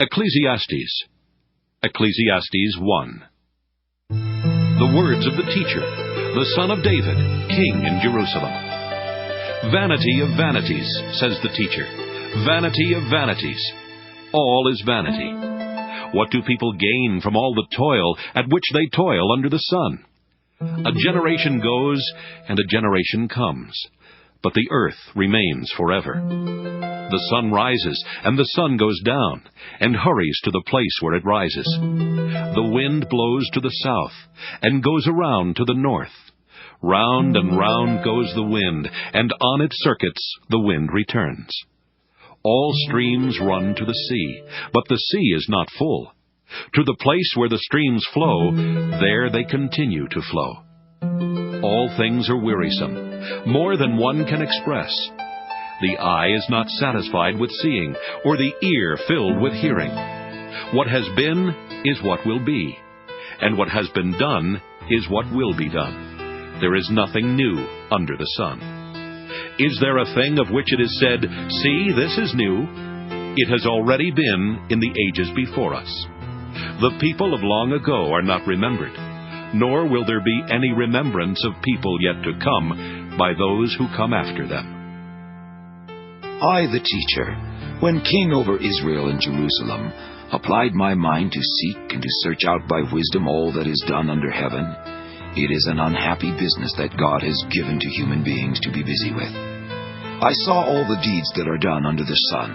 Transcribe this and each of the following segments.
Ecclesiastes. Ecclesiastes 1. The words of the teacher, the son of David, king in Jerusalem. Vanity of vanities, says the teacher, vanity of vanities. All is vanity. What do people gain from all the toil at which they toil under the sun? A generation goes, and a generation comes, but the earth remains forever. The sun rises, and the sun goes down, and hurries to the place where it rises. The wind blows to the south, and goes around to the north. Round and round goes the wind, and on its circuits the wind returns. All streams run to the sea, but the sea is not full. To the place where the streams flow, there they continue to flow. All things are wearisome, more than one can express. The eye is not satisfied with seeing, or the ear filled with hearing. What has been is what will be, and what has been done is what will be done. There is nothing new under the sun. Is there a thing of which it is said, "See, this is new"? It has already been in the ages before us. The people of long ago are not remembered, nor will there be any remembrance of people yet to come by those who come after them. I, the teacher, when king over Israel and Jerusalem, applied my mind to seek and to search out by wisdom all that is done under heaven. It is an unhappy business that God has given to human beings to be busy with. I saw all the deeds that are done under the sun,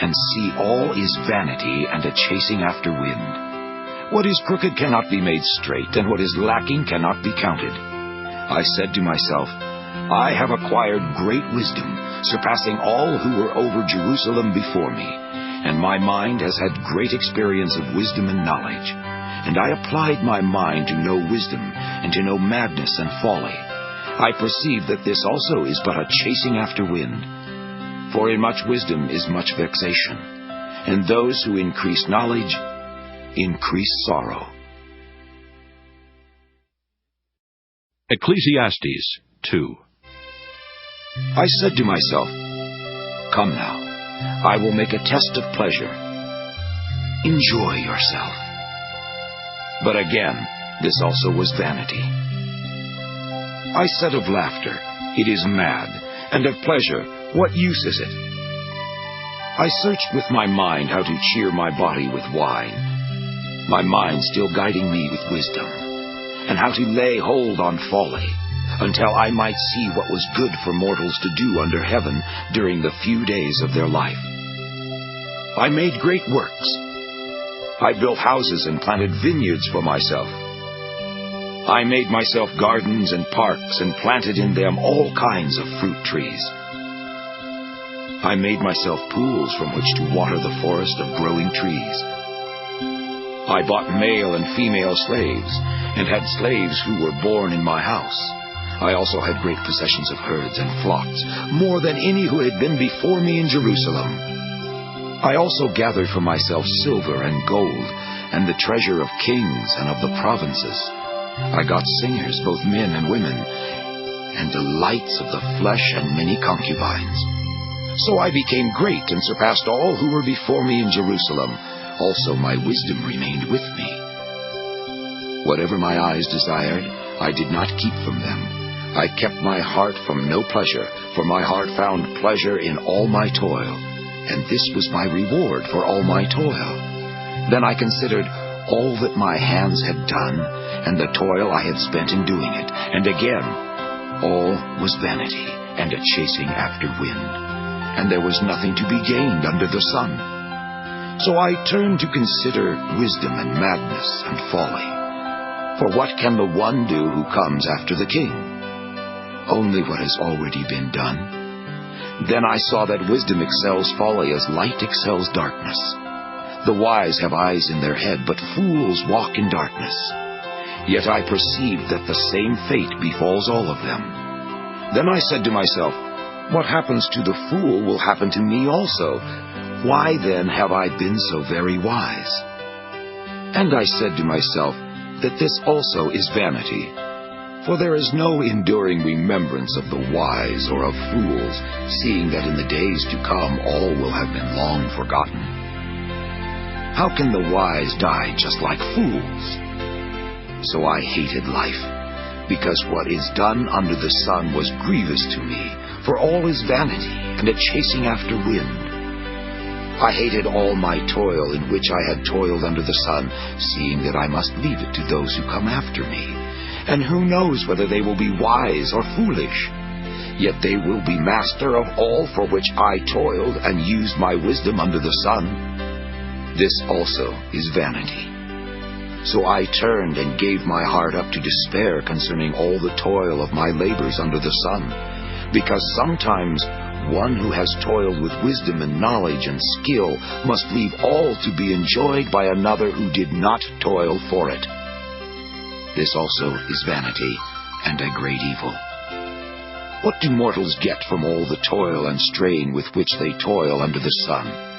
and see all is vanity and a chasing after wind. What is crooked cannot be made straight, and what is lacking cannot be counted. I said to myself, I have acquired great wisdom, surpassing all who were over Jerusalem before me, and my mind has had great experience of wisdom and knowledge. And I applied my mind to know wisdom, and to know madness and folly. I perceive that this also is but a chasing after wind. For in much wisdom is much vexation, and those who increase knowledge increase sorrow. Ecclesiastes 2. I said to myself, Come now, I will make a test of pleasure. Enjoy yourself. But again, this also was vanity. I said of laughter, It is mad, and of pleasure, what use is it? I searched with my mind how to cheer my body with wine, my mind still guiding me with wisdom, and how to lay hold on folly, until I might see what was good for mortals to do under heaven during the few days of their life. I made great works. I built houses and planted vineyards for myself. I made myself gardens and parks and planted in them all kinds of fruit trees. I made myself pools from which to water the forest of growing trees. I bought male and female slaves, and had slaves who were born in my house. I also had great possessions of herds and flocks, more than any who had been before me in Jerusalem. I also gathered for myself silver and gold, and the treasure of kings and of the provinces. I got singers, both men and women, and delights of the flesh and many concubines. So I became great and surpassed all who were before me in Jerusalem. Also my wisdom remained with me. Whatever my eyes desired, I did not keep from them. I kept my heart from no pleasure, for my heart found pleasure in all my toil, and this was my reward for all my toil. Then I considered all that my hands had done, and the toil I had spent in doing it, and again, all was vanity and a chasing after wind, and there was nothing to be gained under the sun. So I turned to consider wisdom and madness and folly. For what can the one do who comes after the king? Only what has already been done. Then I saw that wisdom excels folly as light excels darkness. The wise have eyes in their head, but fools walk in darkness. Yet I perceived that the same fate befalls all of them. Then I said to myself, What happens to the fool will happen to me also. Why then have I been so very wise? And I said to myself that this also is vanity. For there is no enduring remembrance of the wise or of fools, seeing that in the days to come all will have been long forgotten. How can the wise die just like fools? So I hated life, because what is done under the sun was grievous to me, for all is vanity and a chasing after wind. I hated all my toil in which I had toiled under the sun, seeing that I must leave it to those who come after me. And who knows whether they will be wise or foolish? Yet they will be master of all for which I toiled and used my wisdom under the sun. This also is vanity. So I turned and gave my heart up to despair concerning all the toil of my labors under the sun, because sometimes one who has toiled with wisdom and knowledge and skill must leave all to be enjoyed by another who did not toil for it. This also is vanity and a great evil. What do mortals get from all the toil and strain with which they toil under the sun?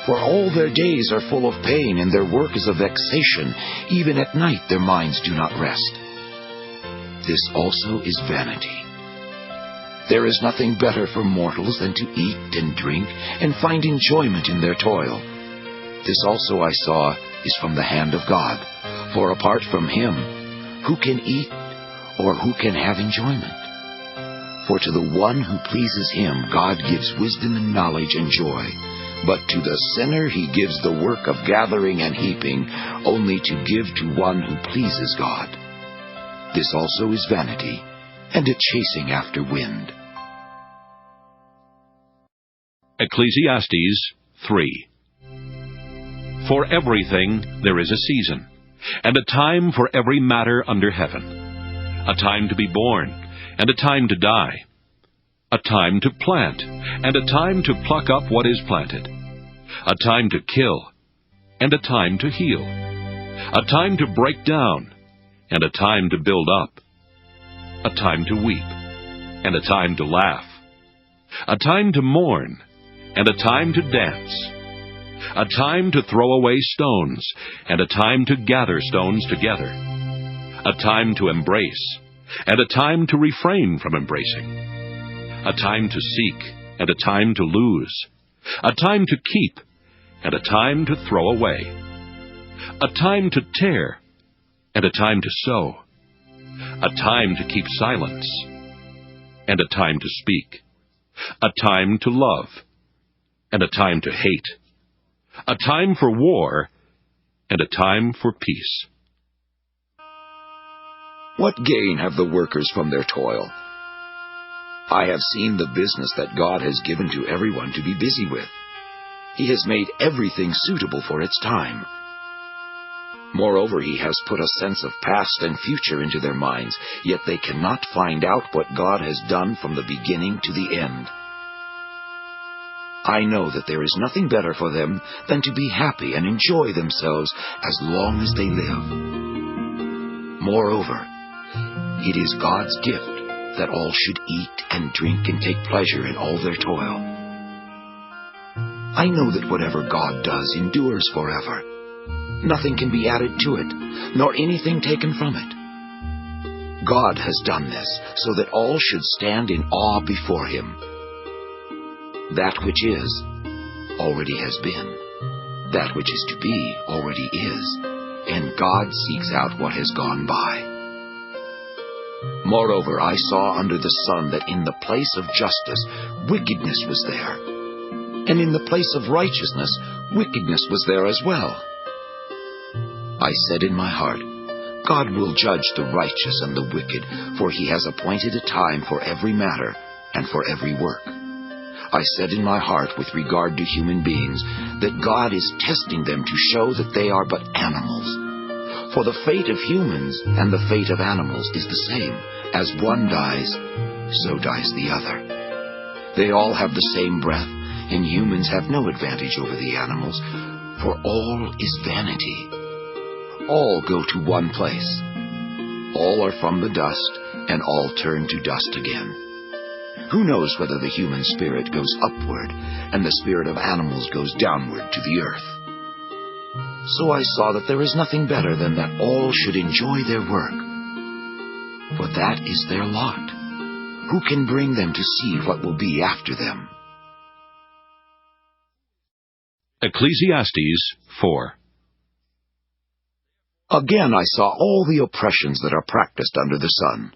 For all their days are full of pain, and their work is a vexation. Even at night their minds do not rest. This also is vanity. There is nothing better for mortals than to eat and drink and find enjoyment in their toil. This also I saw is from the hand of God, for apart from Him, who can eat or who can have enjoyment? For to the one who pleases Him, God gives wisdom and knowledge and joy. But to the sinner He gives the work of gathering and heaping, only to give to one who pleases God. This also is vanity, and a chasing after wind. Ecclesiastes 3. For everything there is a season, and a time for every matter under heaven, a time to be born, and a time to die, a time to plant, and a time to pluck up what is planted, a time to kill, and a time to heal, a time to break down, and a time to build up, a time to weep, and a time to laugh, a time to mourn, and a time to dance, a time to throw away stones, and a time to gather stones together, a time to embrace, and a time to refrain from embracing, a time to seek, and a time to lose, a time to keep, and a time to throw away, a time to tear, and a time to sow, a time to keep silence, and a time to speak, a time to love, and a time to hate, a time for war, and a time for peace. What gain have the workers from their toil? I have seen the business that God has given to everyone to be busy with. He has made everything suitable for its time. Moreover, He has put a sense of past and future into their minds, yet they cannot find out what God has done from the beginning to the end. I know that there is nothing better for them than to be happy and enjoy themselves as long as they live. Moreover, it is God's gift that all should eat and drink and take pleasure in all their toil. I know that whatever God does endures forever. Nothing can be added to it, nor anything taken from it. God has done this so that all should stand in awe before Him. That which is, already has been. That which is to be, already is. And God seeks out what has gone by. Moreover, I saw under the sun that in the place of justice, wickedness was there. And in the place of righteousness, wickedness was there as well. I said in my heart, God will judge the righteous and the wicked, for He has appointed a time for every matter and for every work. I said in my heart with regard to human beings that God is testing them to show that they are but animals. For the fate of humans and the fate of animals is the same. As one dies, so dies the other. They all have the same breath, and humans have no advantage over the animals, for all is vanity. All go to one place. All are from the dust, and all turn to dust again. Who knows whether the human spirit goes upward, and the spirit of animals goes downward to the earth? So I saw that there is nothing better than that all should enjoy their work, for that is their lot. Who can bring them to see what will be after them? Ecclesiastes 4. Again I saw all the oppressions that are practiced under the sun.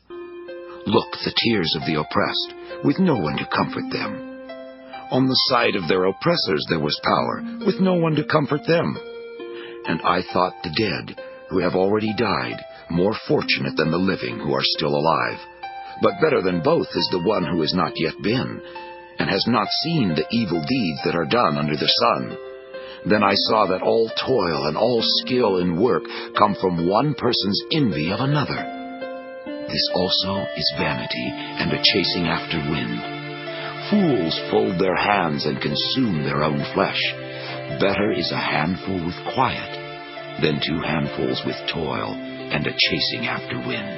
Look, the tears of the oppressed, with no one to comfort them. On the side of their oppressors there was power, with no one to comfort them. And I thought the dead, who have already died, more fortunate than the living who are still alive. But better than both is the one who has not yet been, and has not seen the evil deeds that are done under the sun. Then I saw that all toil and all skill in work come from one person's envy of another. This also is vanity and a chasing after wind. Fools fold their hands and consume their own flesh. Better is a handful with quiet than 2 handfuls with toil and a chasing after wind.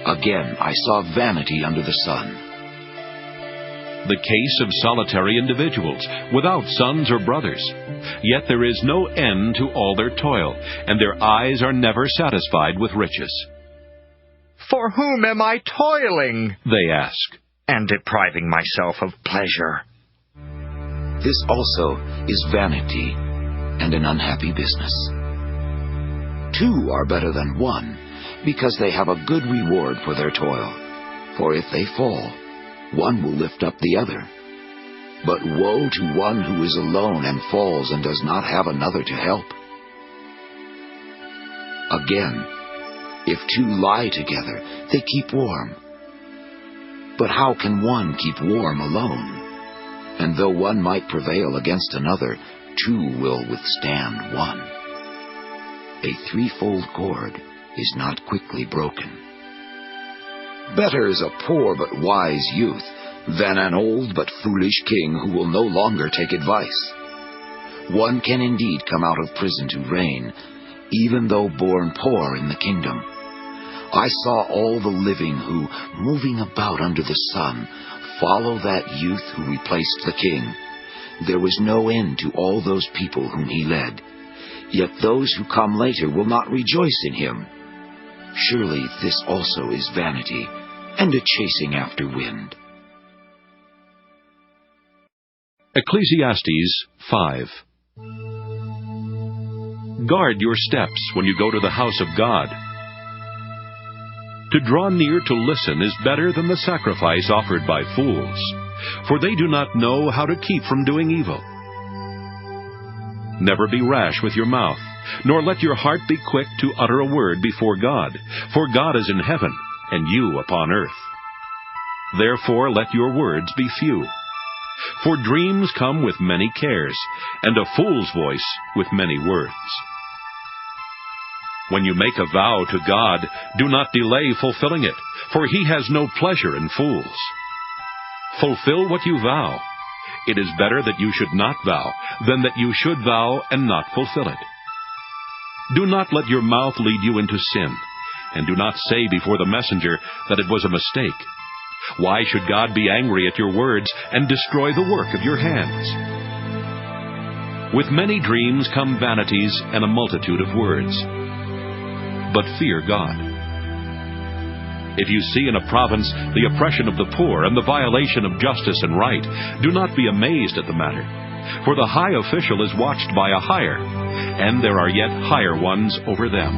Again I saw vanity under the sun. The case of solitary individuals, without sons or brothers. Yet there is no end to all their toil, and their eyes are never satisfied with riches. For whom am I toiling? They ask. And depriving myself of pleasure. This also is vanity and an unhappy business. 2 are better than 1, because they have a good reward for their toil. For if they fall, one will lift up the other. But woe to one who is alone and falls and does not have another to help. Again, if 2 lie together, they keep warm. But how can one keep warm alone? And though one might prevail against another, 2 will withstand one. A 3-fold cord is not quickly broken. Better is a poor but wise youth than an old but foolish king who will no longer take advice. One can indeed come out of prison to reign, even though born poor in the kingdom. I saw all the living who, moving about under the sun, follow that youth who replaced the king. There was no end to all those people whom he led. Yet those who come later will not rejoice in him. Surely this also is vanity, and a chasing after wind. Ecclesiastes 5. Guard your steps when you go to the house of God. To draw near to listen is better than the sacrifice offered by fools, for they do not know how to keep from doing evil. Never be rash with your mouth, nor let your heart be quick to utter a word before God, for God is in heaven, and you upon earth. Therefore let your words be few. For dreams come with many cares, and a fool's voice with many words. When you make a vow to God, do not delay fulfilling it, for he has no pleasure in fools. Fulfill what you vow. It is better that you should not vow than that you should vow and not fulfill it. Do not let your mouth lead you into sin, and do not say before the messenger that it was a mistake. Why should God be angry at your words and destroy the work of your hands? With many dreams come vanities and a multitude of words. But fear God. If you see in a province the oppression of the poor and the violation of justice and right, do not be amazed at the matter. For the high official is watched by a higher, and there are yet higher ones over them.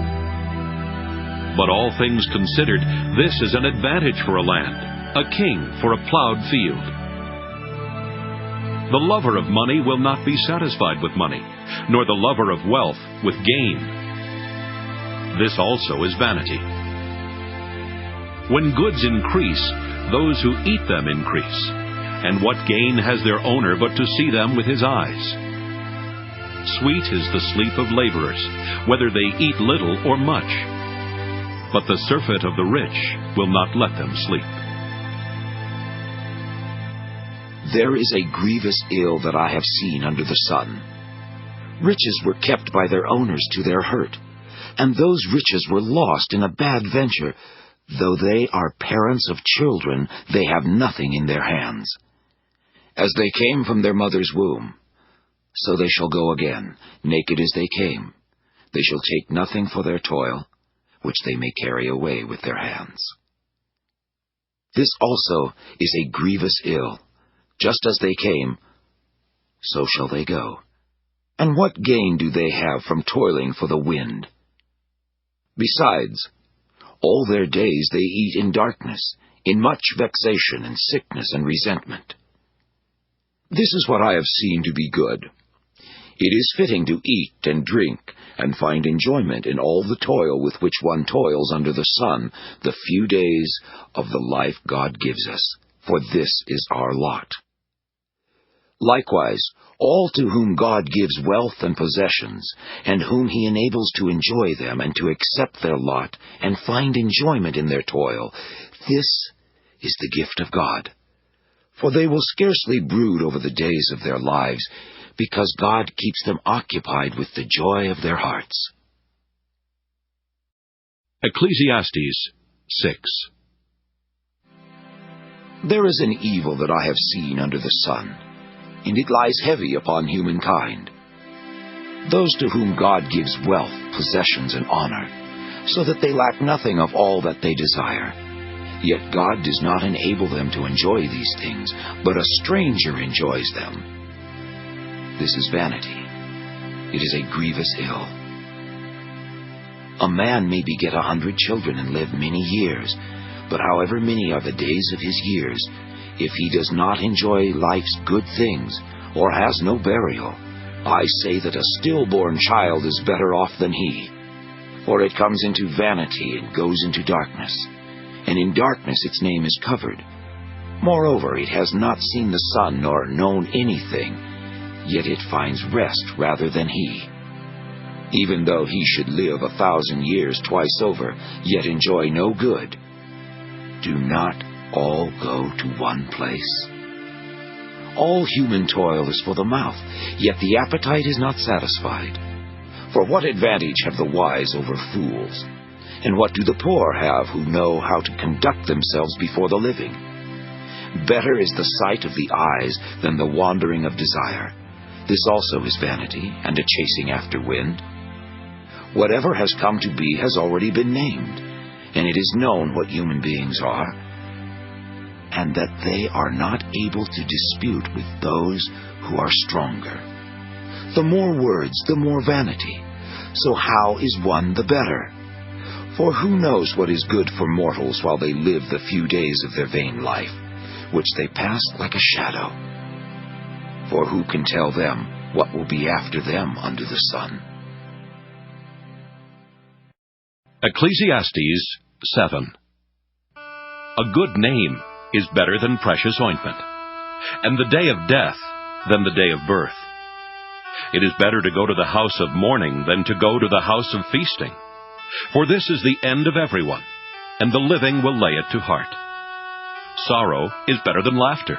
But all things considered, this is an advantage for a land, a king for a plowed field. The lover of money will not be satisfied with money, nor the lover of wealth with gain. This also is vanity. When goods increase, those who eat them increase. And what gain has their owner but to see them with his eyes? Sweet is the sleep of laborers, whether they eat little or much. But the surfeit of the rich will not let them sleep. There is a grievous ill that I have seen under the sun. Riches were kept by their owners to their hurt, and those riches were lost in a bad venture. Though they are parents of children, they have nothing in their hands. As they came from their mother's womb, so they shall go again, naked as they came. They shall take nothing for their toil, which they may carry away with their hands. This also is a grievous ill. Just as they came, so shall they go. And what gain do they have from toiling for the wind? Besides, all their days they eat in darkness, in much vexation and sickness and resentment. This is what I have seen to be good. It is fitting to eat and drink, and find enjoyment in all the toil with which one toils under the sun, the few days of the life God gives us, for this is our lot. Likewise, all to whom God gives wealth and possessions, and whom he enables to enjoy them and to accept their lot and find enjoyment in their toil, this is the gift of God. For they will scarcely brood over the days of their lives, because God keeps them occupied with the joy of their hearts. Ecclesiastes 6. There is an evil that I have seen under the sun, and it lies heavy upon humankind. Those to whom God gives wealth, possessions, and honor, so that they lack nothing of all that they desire. Yet God does not enable them to enjoy these things, but a stranger enjoys them. This is vanity. It is a grievous ill. A man may beget 100 children and live many years, but however many are the days of his years, if he does not enjoy life's good things, or has no burial, I say that a stillborn child is better off than he. For it comes into vanity and goes into darkness, and in darkness its name is covered. Moreover, it has not seen the sun nor known anything, yet it finds rest rather than he. Even though he should live 1,000 years twice over, yet enjoy no good. Do not all go to one place? All human toil is for the mouth, yet the appetite is not satisfied. For what advantage have the wise over fools? And what do the poor have who know how to conduct themselves before the living? Better is the sight of the eyes than the wandering of desire. This also is vanity, and a chasing after wind. Whatever has come to be has already been named, and it is known what human beings are, and that they are not able to dispute with those who are stronger. The more words, the more vanity. So how is one the better? For who knows what is good for mortals while they live the few days of their vain life, which they pass like a shadow? For who can tell them what will be after them under the sun? Ecclesiastes 7. A good name is better than precious ointment, and the day of death than the day of birth. It is better to go to the house of mourning than to go to the house of feasting. For this is the end of everyone, and the living will lay it to heart. Sorrow is better than laughter,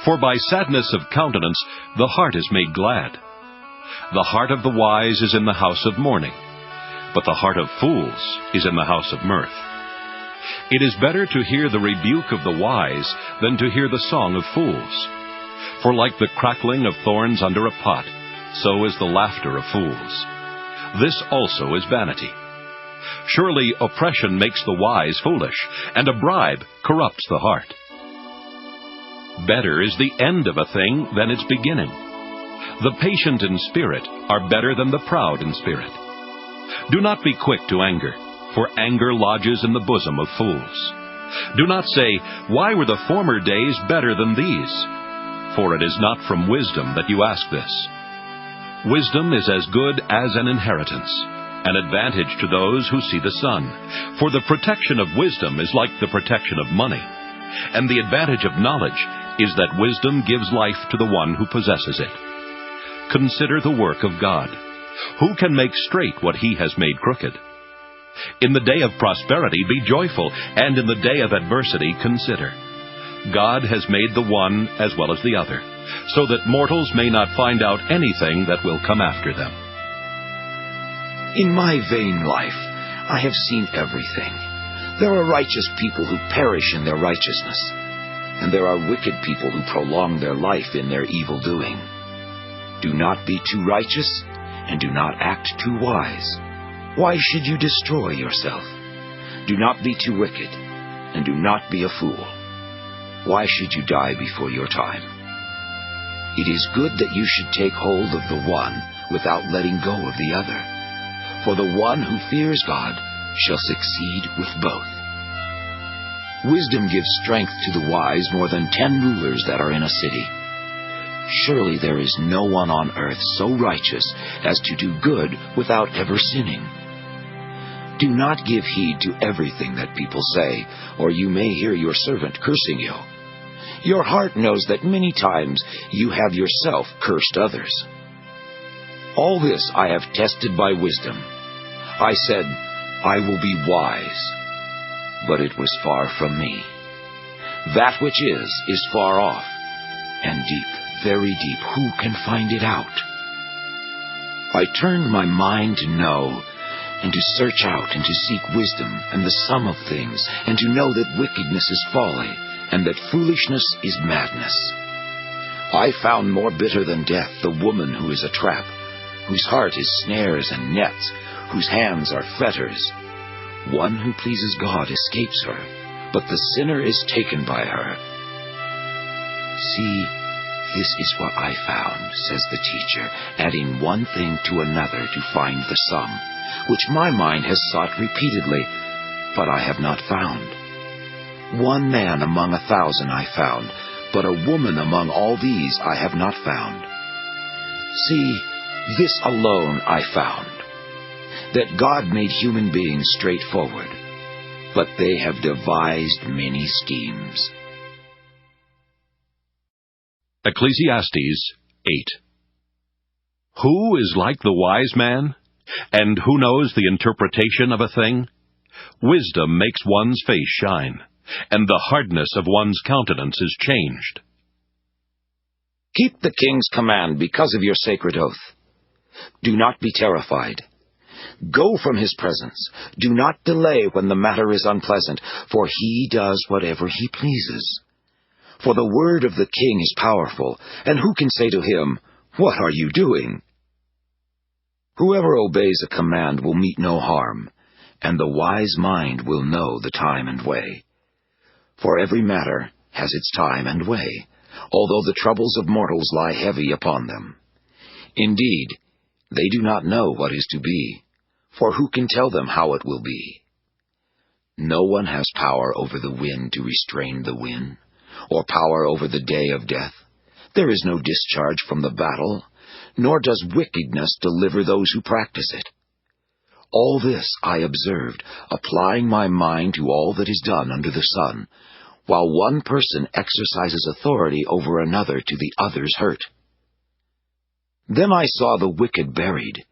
for by sadness of countenance the heart is made glad. The heart of the wise is in the house of mourning, but the heart of fools is in the house of mirth. It is better to hear the rebuke of the wise than to hear the song of fools. For like the crackling of thorns under a pot, so is the laughter of fools. This also is vanity. Surely oppression makes the wise foolish, and a bribe corrupts the heart. Better is the end of a thing than its beginning. The patient in spirit are better than the proud in spirit. Do not be quick to anger, for anger lodges in the bosom of fools. Do not say, "Why were the former days better than these?" For it is not from wisdom that you ask this. Wisdom is as good as an inheritance, an advantage to those who see the sun. For the protection of wisdom is like the protection of money, and the advantage of knowledge is that wisdom gives life to the one who possesses it. Consider the work of God. Who can make straight what he has made crooked? In the day of prosperity be joyful, and in the day of adversity consider. God has made the one as well as the other, so that mortals may not find out anything that will come after them. In my vain life I have seen everything. There are righteous people who perish in their righteousness, and there are wicked people who prolong their life in their evil doing. Do not be too righteous, and do not act too wise. Why should you destroy yourself? Do not be too wicked, and do not be a fool. Why should you die before your time? It is good that you should take hold of the one without letting go of the other. For the one who fears God shall succeed with both. Wisdom gives strength to the wise more than 10 rulers that are in a city. Surely there is no one on earth so righteous as to do good without ever sinning. Do not give heed to everything that people say, or you may hear your servant cursing you. Your heart knows that many times you have yourself cursed others. All this I have tested by wisdom. I said, I will be wise, but it was far from me. That which is far off, and deep, very deep. Who can find it out? I turned my mind to know, and to search out, and to seek wisdom, and the sum of things, and to know that wickedness is folly, and that foolishness is madness. I found more bitter than death the woman who is a trap, whose heart is snares and nets, whose hands are fetters. One who pleases God escapes her, but the sinner is taken by her. See, this is what I found, says the teacher, adding one thing to another to find the sum, which my mind has sought repeatedly, but I have not found. 1 man among 1,000 I found, but a woman among all these I have not found. See, this alone I found, that God made human beings straightforward, but they have devised many schemes. Ecclesiastes 8. Who is like the wise man? And who knows the interpretation of a thing? Wisdom makes one's face shine, and the hardness of one's countenance is changed. Keep the king's command because of your sacred oath. Do not be terrified. Go from his presence. Do not delay when the matter is unpleasant, for he does whatever he pleases. For the word of the king is powerful, and who can say to him, What are you doing? Whoever obeys a command will meet no harm, and the wise mind will know the time and way. For every matter has its time and way, although the troubles of mortals lie heavy upon them. Indeed, they do not know what is to be, for who can tell them how it will be? No one has power over the wind to restrain the wind, or power over the day of death. There is no discharge from the battle, nor does wickedness deliver those who practice it. All this I observed, applying my mind to all that is done under the sun, while one person exercises authority over another to the other's hurt. Then I saw the wicked buried.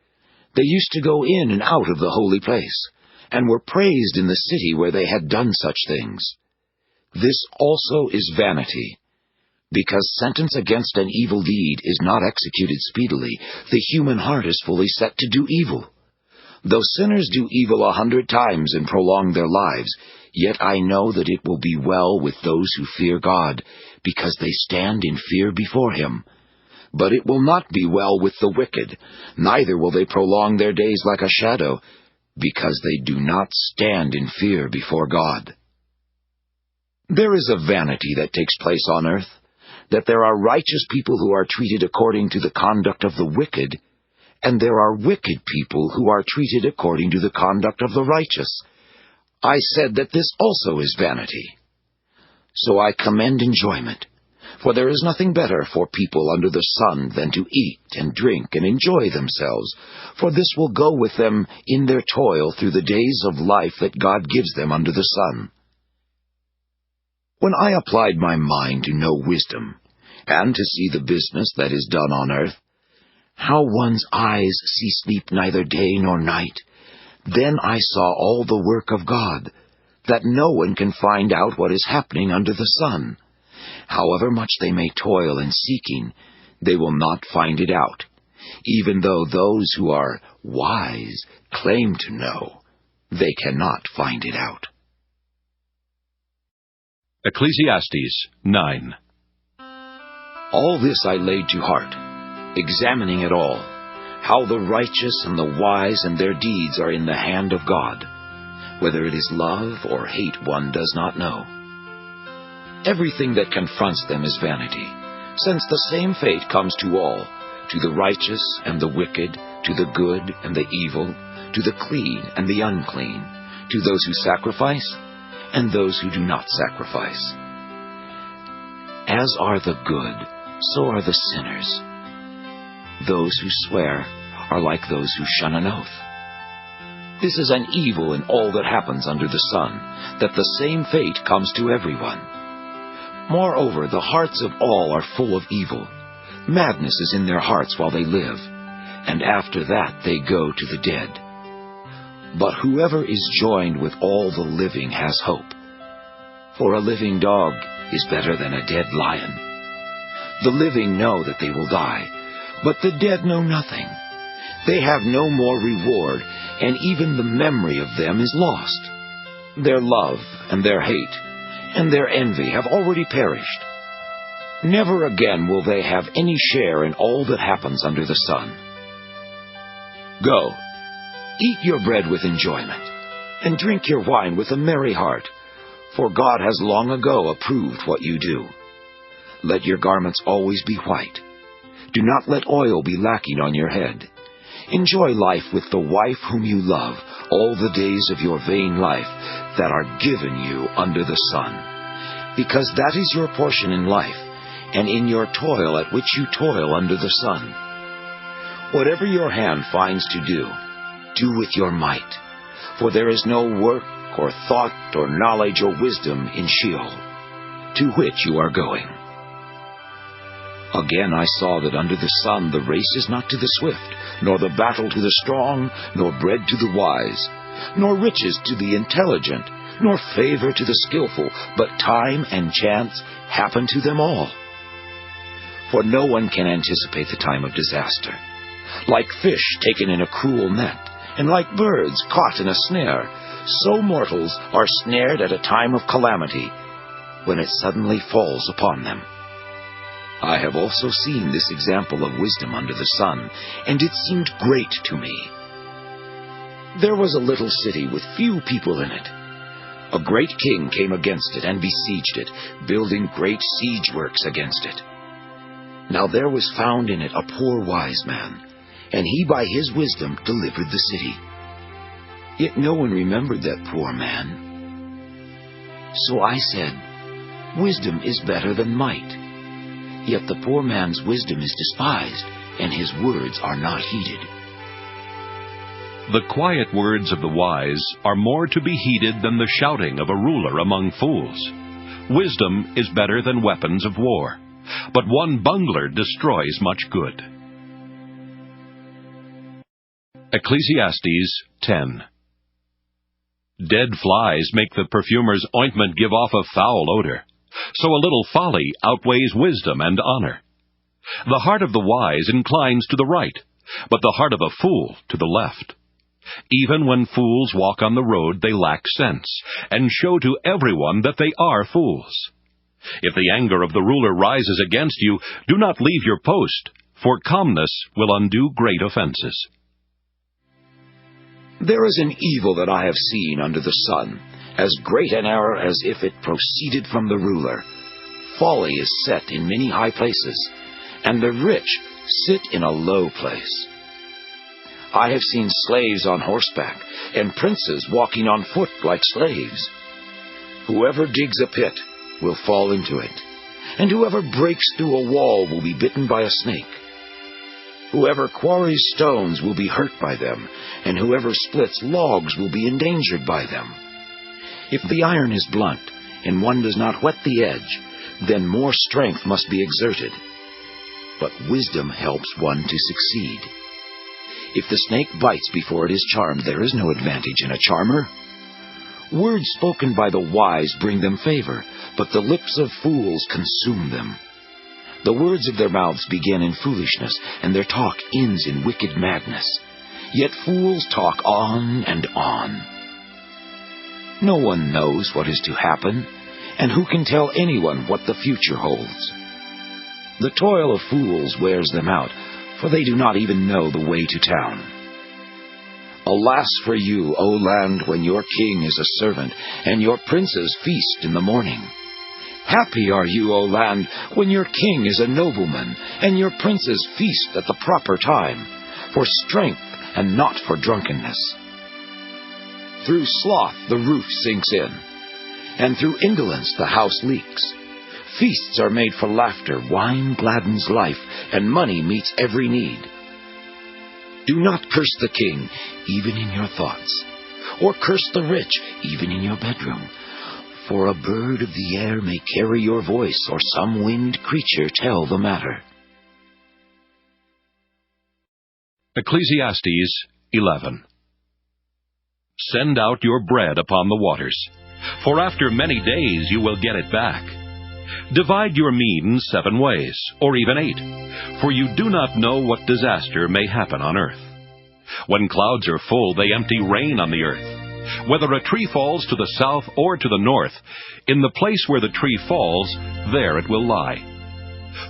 They used to go in and out of the holy place, and were praised in the city where they had done such things. This also is vanity. Because sentence against an evil deed is not executed speedily, the human heart is fully set to do evil. Though sinners do evil 100 times and prolong their lives, yet I know that it will be well with those who fear God, because they stand in fear before him. But it will not be well with the wicked, neither will they prolong their days like a shadow, because they do not stand in fear before God. There is a vanity that takes place on earth, that there are righteous people who are treated according to the conduct of the wicked, and there are wicked people who are treated according to the conduct of the righteous. I said that this also is vanity. So I commend enjoyment, for there is nothing better for people under the sun than to eat and drink and enjoy themselves, for this will go with them in their toil through the days of life that God gives them under the sun. When I applied my mind to know wisdom, and to see the business that is done on earth, how one's eyes see sleep neither day nor night, then I saw all the work of God, that no one can find out what is happening under the sun. However much they may toil in seeking, they will not find it out, even though those who are wise claim to know, they cannot find it out. Ecclesiastes 9. All this I laid to heart, examining it all, how the righteous and the wise and their deeds are in the hand of God. Whether it is love or hate one does not know. Everything that confronts them is vanity, since the same fate comes to all, to the righteous and the wicked, to the good and the evil, to the clean and the unclean, to those who sacrifice and those who do not sacrifice. As are the good, so are the sinners. Those who swear are like those who shun an oath. This is an evil in all that happens under the sun, that the same fate comes to everyone. Moreover, the hearts of all are full of evil. Madness is in their hearts while they live, and after that they go to the dead. But whoever is joined with all the living has hope. For a living dog is better than a dead lion. The living know that they will die, but the dead know nothing. They have no more reward, and even the memory of them is lost. Their love and their hate and their envy have already perished. Never again will they have any share in all that happens under the sun. Go, eat your bread with enjoyment, and drink your wine with a merry heart, for God has long ago approved what you do. Let your garments always be white. Do not let oil be lacking on your head. Enjoy life with the wife whom you love all the days of your vain life that are given you under the sun, because that is your portion in life, and in your toil at which you toil under the sun. Whatever your hand finds to do with your might, for there is no work or thought or knowledge or wisdom in Sheol, to which you are going. Again I saw that under the sun the race is not to the swift, nor the battle to the strong, nor bread to the wise, nor riches to the intelligent, nor favor to the skillful, but time and chance happen to them all. For no one can anticipate the time of disaster. Like fish taken in a cruel net, and like birds caught in a snare, so mortals are snared at a time of calamity, when it suddenly falls upon them. I have also seen this example of wisdom under the sun, and it seemed great to me. There was a little city with few people in it. A great king came against it and besieged it, building great siege works against it. Now there was found in it a poor wise man, and he by his wisdom delivered the city. Yet no one remembered that poor man. So I said, wisdom is better than might. Yet the poor man's wisdom is despised, and his words are not heeded. The quiet words of the wise are more to be heeded than the shouting of a ruler among fools. Wisdom is better than weapons of war, but one bungler destroys much good. Ecclesiastes 10. Dead flies make the perfumer's ointment give off a foul odor. So a little folly outweighs wisdom and honor. The heart of the wise inclines to the right, but the heart of a fool to the left. Even when fools walk on the road, they lack sense, and show to everyone that they are fools. If the anger of the ruler rises against you, do not leave your post, for calmness will undo great offenses. There is an evil that I have seen under the sun, as great an error as if it proceeded from the ruler. Folly is set in many high places, and the rich sit in a low place. I have seen slaves on horseback, and princes walking on foot like slaves. Whoever digs a pit will fall into it, and whoever breaks through a wall will be bitten by a snake. Whoever quarries stones will be hurt by them, and whoever splits logs will be endangered by them. If the iron is blunt, and one does not whet the edge, then more strength must be exerted. But wisdom helps one to succeed. If the snake bites before it is charmed, there is no advantage in a charmer. Words spoken by the wise bring them favor, but the lips of fools consume them. The words of their mouths begin in foolishness, and their talk ends in wicked madness. Yet fools talk on and on. No one knows what is to happen, and who can tell anyone what the future holds? The toil of fools wears them out, for they do not even know the way to town. Alas for you, O land, when your king is a servant, and your princes feast in the morning. Happy are you, O land, when your king is a nobleman, and your princes feast at the proper time, for strength and not for drunkenness. Through sloth the roof sinks in, and through indolence the house leaks. Feasts are made for laughter, wine gladdens life, and money meets every need. Do not curse the king, even in your thoughts, or curse the rich, even in your bedroom. For a bird of the air may carry your voice, or some winged creature tell the matter. Ecclesiastes 11. Send out your bread upon the waters, for after many days you will get it back. Divide your mean 7 ways, or even 8, for you do not know what disaster may happen on earth. When clouds are full, they empty rain on the earth. Whether a tree falls to the south or to the north, in the place where the tree falls, there it will lie.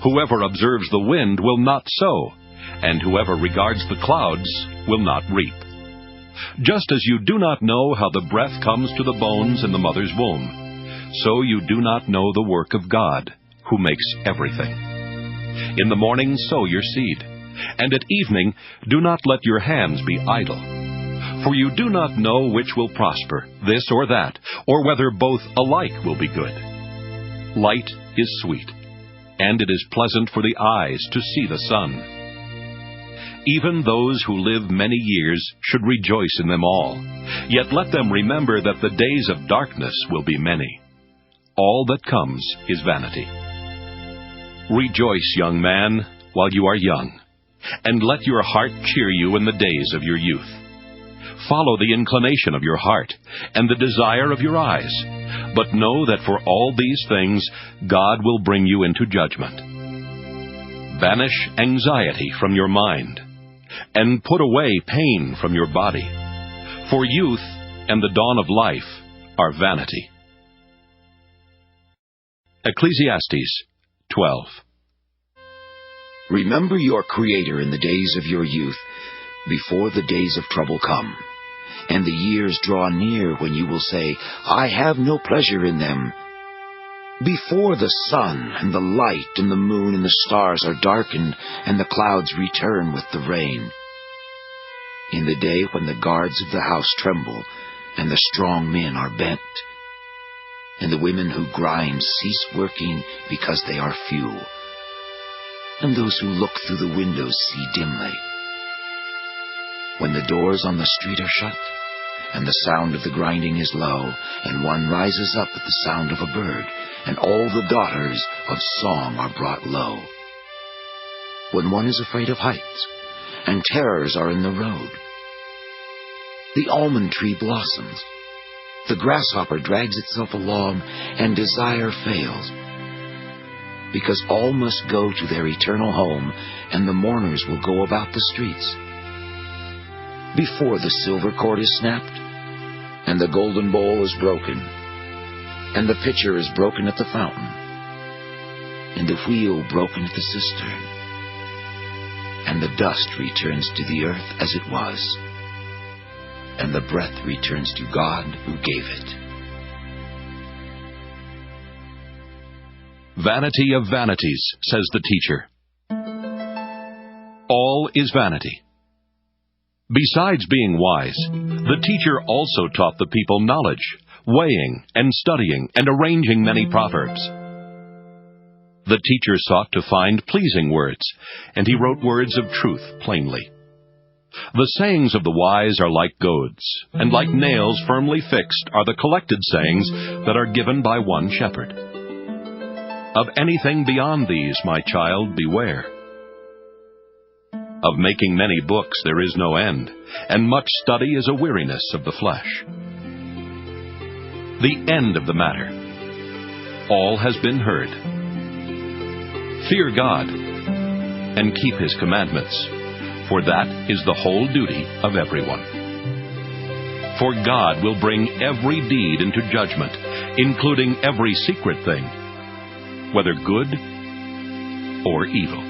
Whoever observes the wind will not sow, and whoever regards the clouds will not reap. Just as you do not know how the breath comes to the bones in the mother's womb, so you do not know the work of God, who makes everything. In the morning sow your seed, and at evening do not let your hands be idle. For you do not know which will prosper, this or that, or whether both alike will be good. Light is sweet, and it is pleasant for the eyes to see the sun. Even those who live many years should rejoice in them all, yet let them remember that the days of darkness will be many. All that comes is vanity. Rejoice, young man, while you are young, and let your heart cheer you in the days of your youth. Follow the inclination of your heart and the desire of your eyes, but know that for all these things God will bring you into judgment. Banish anxiety from your mind, and put away pain from your body, for youth and the dawn of life are vanity. Ecclesiastes 12. Remember your Creator in the days of your youth, before the days of trouble come, and the years draw near when you will say, I have no pleasure in them. Before the sun and the light and the moon and the stars are darkened, and the clouds return with the rain. In the day when the guards of the house tremble, and the strong men are bent, and the women who grind cease working because they are few, and those who look through the windows see dimly. When the doors on the street are shut, and the sound of the grinding is low, and one rises up at the sound of a bird, and all the daughters of song are brought low. When one is afraid of heights, and terrors are in the road. The almond tree blossoms, the grasshopper drags itself along, and desire fails. Because all must go to their eternal home, and the mourners will go about the streets. Before the silver cord is snapped, and the golden bowl is broken, and the pitcher is broken at the fountain, and the wheel broken at the cistern, and the dust returns to the earth as it was, and the breath returns to God who gave it. Vanity of vanities, says the teacher. All is vanity. Besides being wise, the teacher also taught the people knowledge, weighing and studying and arranging many proverbs. The teacher sought to find pleasing words, and he wrote words of truth plainly. The sayings of the wise are like goads, and like nails firmly fixed are the collected sayings that are given by one shepherd. Of anything beyond these, my child, beware. Of making many books there is no end, and much study is a weariness of the flesh. The end of the matter. All has been heard. Fear God, and keep His commandments, for that is the whole duty of everyone. For God will bring every deed into judgment, including every secret thing, whether good or evil.